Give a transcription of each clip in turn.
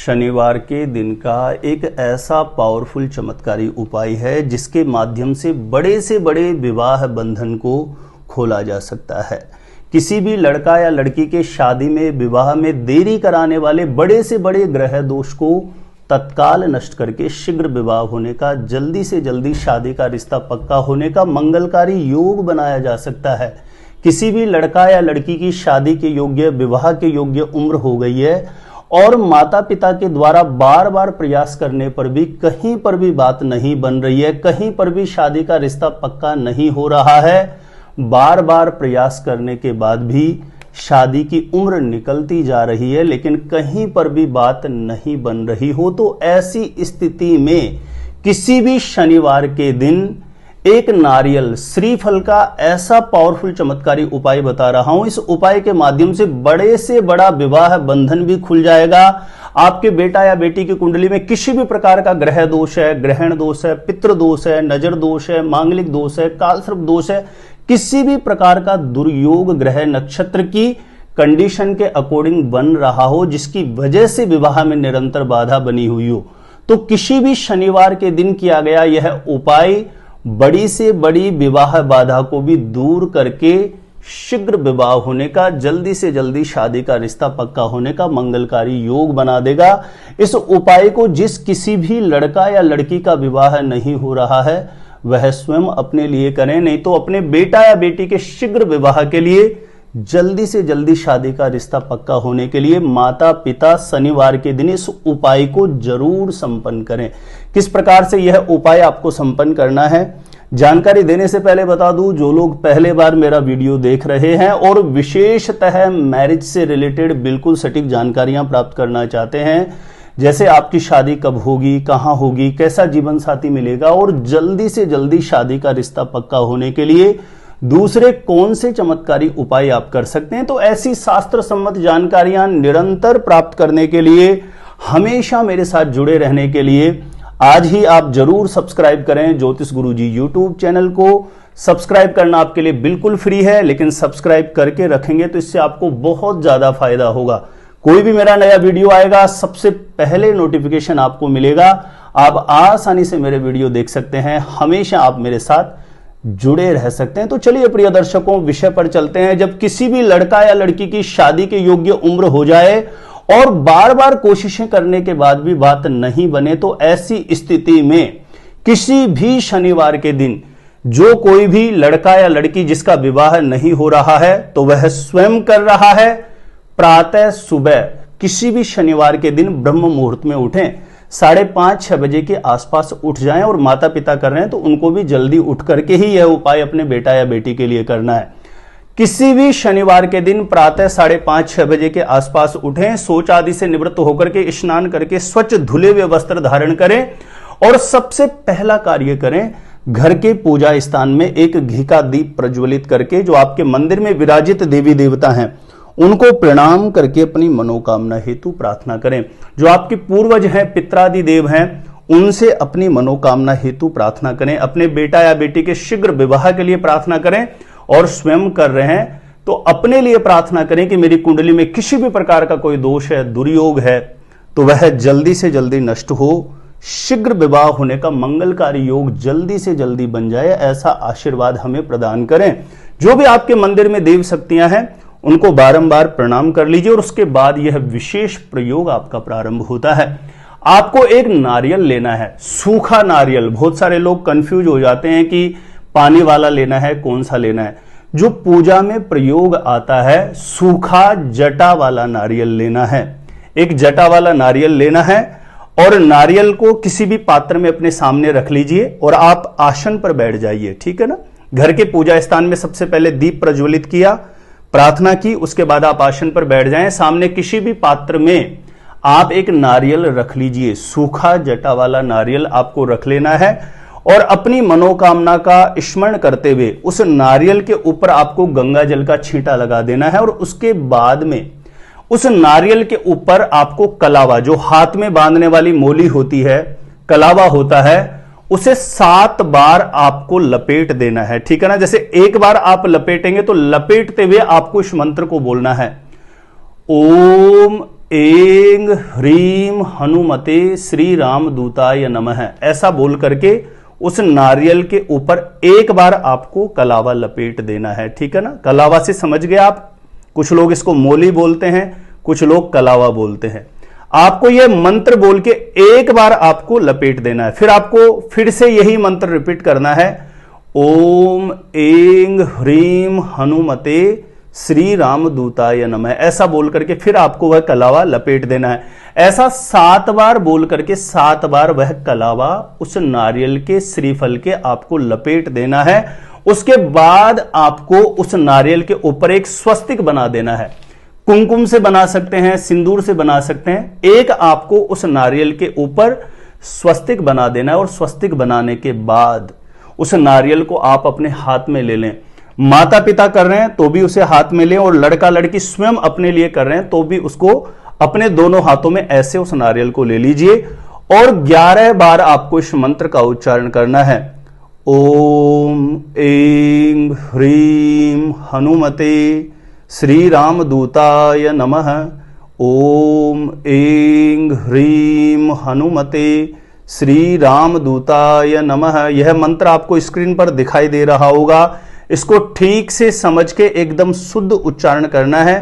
शनिवार के दिन का एक ऐसा पावरफुल चमत्कारी उपाय है जिसके माध्यम से बड़े विवाह बंधन को खोला जा सकता है। किसी भी लड़का या लड़की के शादी में विवाह में देरी कराने वाले बड़े से बड़े ग्रह दोष को तत्काल नष्ट करके शीघ्र विवाह होने का, जल्दी से जल्दी शादी का रिश्ता पक्का होने का मंगलकारी योग बनाया जा सकता है। किसी भी लड़का या लड़की की शादी के योग्य, विवाह के योग्य उम्र हो गई है और माता पिता के द्वारा बार बार प्रयास करने पर भी कहीं पर भी बात नहीं बन रही है, कहीं पर भी शादी का रिश्ता पक्का नहीं हो रहा है, बार बार प्रयास करने के बाद भी शादी की उम्र निकलती जा रही है लेकिन कहीं पर भी बात नहीं बन रही हो, तो ऐसी स्थिति में किसी भी शनिवार के दिन एक नारियल श्रीफल का ऐसा पावरफुल चमत्कारी उपाय बता रहा हूं। इस उपाय के माध्यम से बड़ा विवाह बंधन भी खुल जाएगा। आपके बेटा या बेटी की कुंडली में किसी भी प्रकार का ग्रह दोष है, ग्रहण दोष है, पितृ दोष है, नजर दोष है, मांगलिक दोष है, कालसर्प दोष है, किसी भी प्रकार का दुर्योग ग्रह नक्षत्र की कंडीशन के अकॉर्डिंग बन रहा हो, जिसकी वजह से विवाह में निरंतर बाधा बनी हुई हो, तो किसी भी शनिवार के दिन किया गया यह उपाय बड़ी से बड़ी विवाह बाधा को भी दूर करके शीघ्र विवाह होने का, जल्दी से जल्दी शादी का रिश्ता पक्का होने का मंगलकारी योग बना देगा। इस उपाय को जिस किसी भी लड़का या लड़की का विवाह नहीं हो रहा है वह स्वयं अपने लिए करें, नहीं तो अपने बेटा या बेटी के शीघ्र विवाह के लिए, जल्दी से जल्दी शादी का रिश्ता पक्का होने के लिए माता पिता शनिवार के दिन इस उपाय को जरूर संपन्न करें। किस प्रकार से यह उपाय आपको संपन्न करना है, जानकारी देने से पहले बता दूं, जो लोग पहले बार मेरा वीडियो देख रहे हैं और विशेषतः मैरिज से रिलेटेड बिल्कुल सटीक जानकारियां प्राप्त करना चाहते हैं, जैसे आपकी शादी कब होगी, कहां होगी, कैसा जीवन साथी मिलेगा और जल्दी से जल्दी शादी का रिश्ता पक्का होने के लिए दूसरे कौन से चमत्कारी उपाय आप कर सकते हैं, तो ऐसी शास्त्र सम्मत जानकारियां निरंतर प्राप्त करने के लिए, हमेशा मेरे साथ जुड़े रहने के लिए आज ही आप जरूर सब्सक्राइब करें ज्योतिष गुरुजी यूट्यूब चैनल को। सब्सक्राइब करना आपके लिए बिल्कुल फ्री है, लेकिन सब्सक्राइब करके रखेंगे तो इससे आपको बहुत ज्यादा फायदा होगा। कोई भी मेरा नया वीडियो आएगा सबसे पहले नोटिफिकेशन आपको मिलेगा, आप आसानी से मेरे वीडियो देख सकते हैं, हमेशा आप मेरे साथ जुड़े रह सकते हैं। तो चलिए प्रिय दर्शकों, विषय पर चलते हैं। जब किसी भी लड़का या लड़की की शादी के योग्य उम्र हो जाए और बार बार कोशिशें करने के बाद भी बात नहीं बने, तो ऐसी स्थिति में किसी भी शनिवार के दिन जो कोई भी लड़का या लड़की जिसका विवाह नहीं हो रहा है तो वह स्वयं कर रहा है, प्रातः सुबह किसी भी शनिवार के दिन ब्रह्म मुहूर्त में उठें, 5:30-6 बजे के आसपास उठ जाएं, और माता पिता कर रहे हैं तो उनको भी जल्दी उठ करके ही यह उपाय अपने बेटा या बेटी के लिए करना है। किसी भी शनिवार के दिन प्रातः 5:30-6 बजे के आसपास उठें, शौच आदि से निवृत्त होकर के स्नान करके स्वच्छ धुले हुए वस्त्र धारण करें और सबसे पहला कार्य करें, घर के पूजा स्थान में एक घी का दीप प्रज्वलित करके जो आपके मंदिर में विराजित देवी देवता हैं उनको प्रणाम करके अपनी मनोकामना हेतु प्रार्थना करें। जो आपके पूर्वज हैं, पितरादि देव हैं, उनसे अपनी मनोकामना हेतु प्रार्थना करें। अपने बेटा या बेटी के शीघ्र विवाह के लिए प्रार्थना करें और स्वयं कर रहे हैं तो अपने लिए प्रार्थना करें कि मेरी कुंडली में किसी भी प्रकार का कोई दोष है, दुर्योग है, तो वह जल्दी से जल्दी नष्ट हो, शीघ्र विवाह होने का मंगलकारी योग जल्दी से जल्दी बन जाए, ऐसा आशीर्वाद हमें प्रदान करें। जो भी आपके मंदिर में देव शक्तियां हैं उनको बारंबार प्रणाम कर लीजिए और उसके बाद यह विशेष प्रयोग आपका प्रारंभ होता है। आपको एक नारियल लेना है, सूखा नारियल। बहुत सारे लोग कंफ्यूज हो जाते हैं कि पानी वाला लेना है, कौन सा लेना है। जो पूजा में प्रयोग आता है, सूखा जटा वाला नारियल लेना है। एक जटा वाला नारियल लेना है और नारियल को किसी भी पात्र में अपने सामने रख लीजिए और आप आसन पर बैठ जाइए, ठीक है ना। घर के पूजा स्थान में सबसे पहले दीप प्रज्वलित किया, प्रार्थना की, उसके बाद आप आसन पर बैठ जाएं। सामने किसी भी पात्र में आप एक नारियल रख लीजिए, सूखा जटा वाला नारियल आपको रख लेना है और अपनी मनोकामना का स्मरण करते हुए उस नारियल के ऊपर आपको गंगा जल का छींटा लगा देना है और उसके बाद में उस नारियल के ऊपर आपको कलावा, जो हाथ में बांधने वाली मोली होती है, कलावा होता है, उसे 7 बार आपको लपेट देना है, ठीक है ना। जैसे एक बार आप लपेटेंगे तो लपेटते हुए आपको इस मंत्र को बोलना है, ओम ऐं ह्रीं हनुमते श्री राम दूताय नमः, ऐसा बोल करके उस नारियल के ऊपर एक बार आपको कलावा लपेट देना है। ठीक है ना, कलावा से समझ गए आप। कुछ लोग इसको मोली बोलते हैं, कुछ लोग कलावा बोलते हैं। आपको यह मंत्र बोल के एक बार आपको लपेट देना है। फिर आपको फिर से यही मंत्र रिपीट करना है, ओम ऐं ह्रीं हनुमते श्री राम दूताय नमः, ऐसा बोल करके फिर आपको वह कलावा लपेट देना है। ऐसा 7 बार बोल करके 7 बार वह कलावा उस नारियल के श्रीफल के आपको लपेट देना है। उसके बाद आपको उस नारियल के ऊपर एक स्वस्तिक बना देना है। कुमकुम से बना सकते हैं, सिंदूर से बना सकते हैं। एक आपको उस नारियल के ऊपर स्वस्तिक बना देना है और स्वस्तिक बनाने के बाद उस नारियल को आप अपने हाथ में ले लें। माता पिता कर रहे हैं तो भी उसे हाथ में लें, और लड़का लड़की स्वयं अपने लिए कर रहे हैं तो भी उसको अपने दोनों हाथों में ऐसे उस नारियल को ले लीजिए और 11 बार आपको इस मंत्र का उच्चारण करना है। ओम ऐं ह्रीं हनुमते श्री राम दूताय नमः, ओम ऐं ह्रीं हनुमते श्री राम दूताय नमः। यह मंत्र आपको स्क्रीन पर दिखाई दे रहा होगा। इसको ठीक से समझ के एकदम शुद्ध उच्चारण करना है।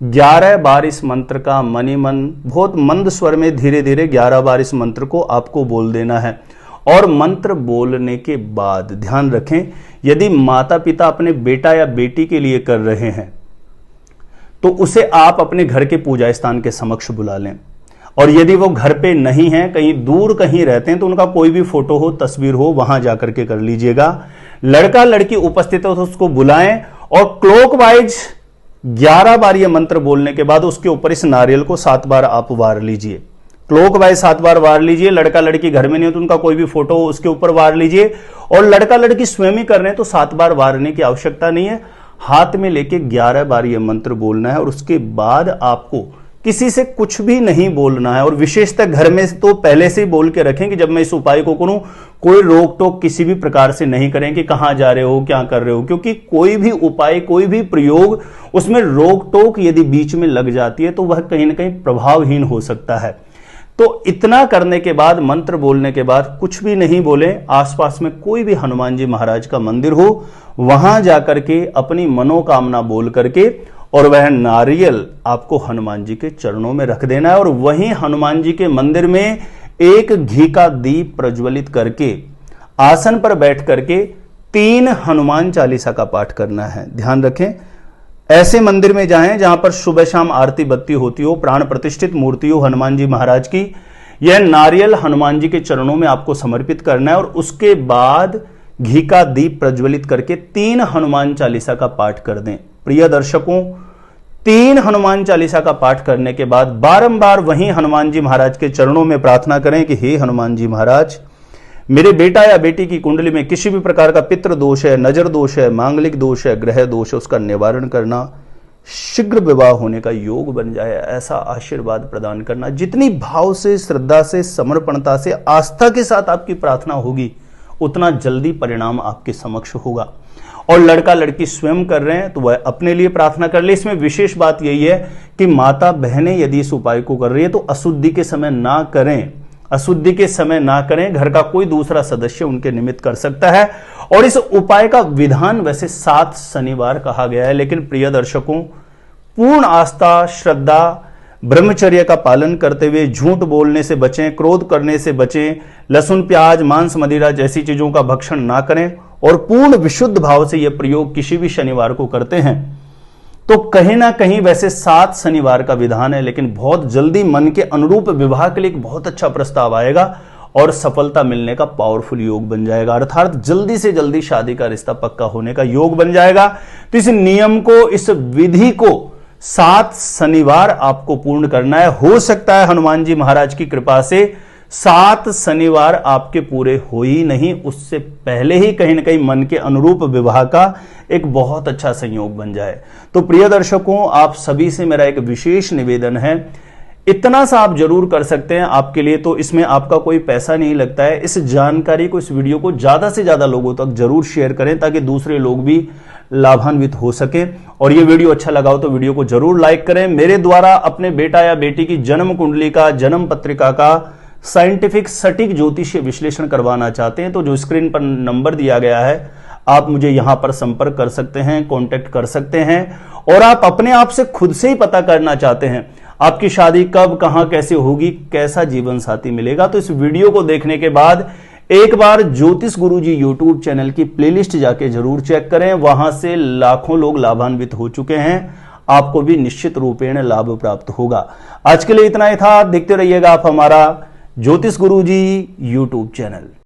11 बार इस मंत्र का मनी मन बहुत मंद स्वर में धीरे धीरे 11 बार इस मंत्र को आपको बोल देना है। और मंत्र बोलने के बाद ध्यान रखें, यदि माता पिता अपने बेटा या बेटी के लिए कर रहे हैं तो उसे आप अपने घर के पूजा स्थान के समक्ष बुला लें। और यदि वो घर पे नहीं है, कहीं दूर कहीं रहते हैं, तो उनका कोई भी फोटो हो, तस्वीर हो, वहां जाकर के कर लीजिएगा। लड़का लड़की उपस्थित हो तो उसको बुलाएं और क्लॉकवाइज 11 बार ये मंत्र बोलने के बाद उसके ऊपर इस नारियल को 7 बार आप वार लीजिए। क्लॉकवाइज 7 बार वार लीजिए। लड़का लड़की घर में नहीं हो तो उनका कोई भी फोटो हो उसके ऊपर वार लीजिए। और लड़का लड़की स्वयं ही कर रहे हैं तो 7 बार वारने की आवश्यकता नहीं है। हाथ में लेके 11 बार ये मंत्र बोलना है और उसके बाद आपको किसी से कुछ भी नहीं बोलना है। और विशेषतः घर में तो पहले से ही बोल के रखें कि जब मैं इस उपाय को करूं कोई रोक टोक किसी भी प्रकार से नहीं करें कि कहां जा रहे हो, क्या कर रहे हो, क्योंकि कोई भी उपाय, कोई भी प्रयोग, उसमें रोक टोक यदि बीच में लग जाती है तो वह कहीं ना कहीं प्रभावहीन हो सकता है। तो इतना करने के बाद, मंत्र बोलने के बाद कुछ भी नहीं बोले, आसपास में कोई भी हनुमान जी महाराज का मंदिर हो वहां जाकर के अपनी मनोकामना बोल करके और वह नारियल आपको हनुमान जी के चरणों में रख देना है। और वहीं हनुमान जी के मंदिर में एक घी का दीप प्रज्वलित करके आसन पर बैठ करके 3 हनुमान चालीसा का पाठ करना है। ध्यान रखें, ऐसे मंदिर में जाएं जहां पर सुबह शाम आरती बत्ती होती हो, प्राण प्रतिष्ठित मूर्ति हो हनुमान जी महाराज की। यह नारियल हनुमान जी के चरणों में आपको समर्पित करना है और उसके बाद घी का दीप प्रज्वलित करके 3 हनुमान चालीसा का पाठ कर दें। प्रिय दर्शकों, 3 हनुमान चालीसा का पाठ करने के बाद बारंबार वहीं हनुमान जी महाराज के चरणों में प्रार्थना करें कि हे हनुमान जी महाराज, मेरे बेटा या बेटी की कुंडली में किसी भी प्रकार का पितृ दोष है, नजर दोष है, मांगलिक दोष है, ग्रह दोष है, उसका निवारण करना, शीघ्र विवाह होने का योग बन जाए, ऐसा आशीर्वाद प्रदान करना। जितनी भाव से, श्रद्धा से, समर्पणता से, आस्था के साथ आपकी प्रार्थना होगी उतना जल्दी परिणाम आपके समक्ष होगा। और लड़का लड़की स्वयं कर रहे हैं तो वह अपने लिए प्रार्थना कर ले। इसमें विशेष बात यही है कि माता बहनें यदि इस उपाय को कर रही है तो अशुद्धि के समय ना करें, अशुद्धि के समय ना करें। घर का कोई दूसरा सदस्य उनके निमित्त कर सकता है। और इस उपाय का विधान वैसे 7 शनिवार कहा गया है, लेकिन प्रिय दर्शकों, पूर्ण आस्था, श्रद्धा, ब्रह्मचर्य का पालन करते हुए झूठ बोलने से बचें, क्रोध करने से बचें, लहसुन प्याज मांस मदिरा जैसी चीजों का भक्षण ना करें और पूर्ण विशुद्ध भाव से यह प्रयोग किसी भी शनिवार को करते हैं तो कहीं ना कहीं वैसे 7 शनिवार का विधान है, लेकिन बहुत जल्दी मन के अनुरूप विवाह के लिए एक बहुत अच्छा प्रस्ताव आएगा और सफलता मिलने का पावरफुल योग बन जाएगा। अर्थात जल्दी से जल्दी शादी का रिश्ता पक्का होने का योग बन जाएगा। तो इस नियम को, इस विधि को 7 शनिवार आपको पूर्ण करना है। हो सकता है हनुमान जी महाराज की कृपा से 7 शनिवार आपके पूरे हो ही नहीं, उससे पहले ही कहीं ना कहीं मन के अनुरूप विवाह का एक बहुत अच्छा संयोग बन जाए। तो प्रिय दर्शकों, आप सभी से मेरा एक विशेष निवेदन है, इतना सा आप जरूर कर सकते हैं, आपके लिए तो इसमें आपका कोई पैसा नहीं लगता है। इस जानकारी को, इस वीडियो को ज्यादा से ज्यादा लोगों तक जरूर शेयर करें ताकि दूसरे लोग भी लाभान्वित हो सके। और ये वीडियो अच्छा लगा हो तो वीडियो को जरूर लाइक करें। मेरे द्वारा अपने बेटा या बेटी की जन्म कुंडली का, जन्म पत्रिका का साइंटिफिक सटीक ज्योतिषीय विश्लेषण करवाना चाहते हैं तो जो स्क्रीन पर नंबर दिया गया है, आप मुझे यहां पर संपर्क कर सकते हैं, कांटेक्ट कर सकते हैं। और आप अपने आप से खुद से ही पता करना चाहते हैं आपकी शादी कब, कहां, कैसे होगी, कैसा जीवन साथी मिलेगा, तो इस वीडियो को देखने के बाद एक बार ज्योतिष गुरुजी यूट्यूब चैनल की प्लेलिस्ट जाके जरूर चेक करें। वहां से लाखों लोग लाभान्वित हो चुके हैं, आपको भी निश्चित रूपेण लाभ प्राप्त होगा। आज के लिए इतना ही था। देखते रहिएगा आप हमारा ज्योतिष गुरुजी यूट्यूब चैनल।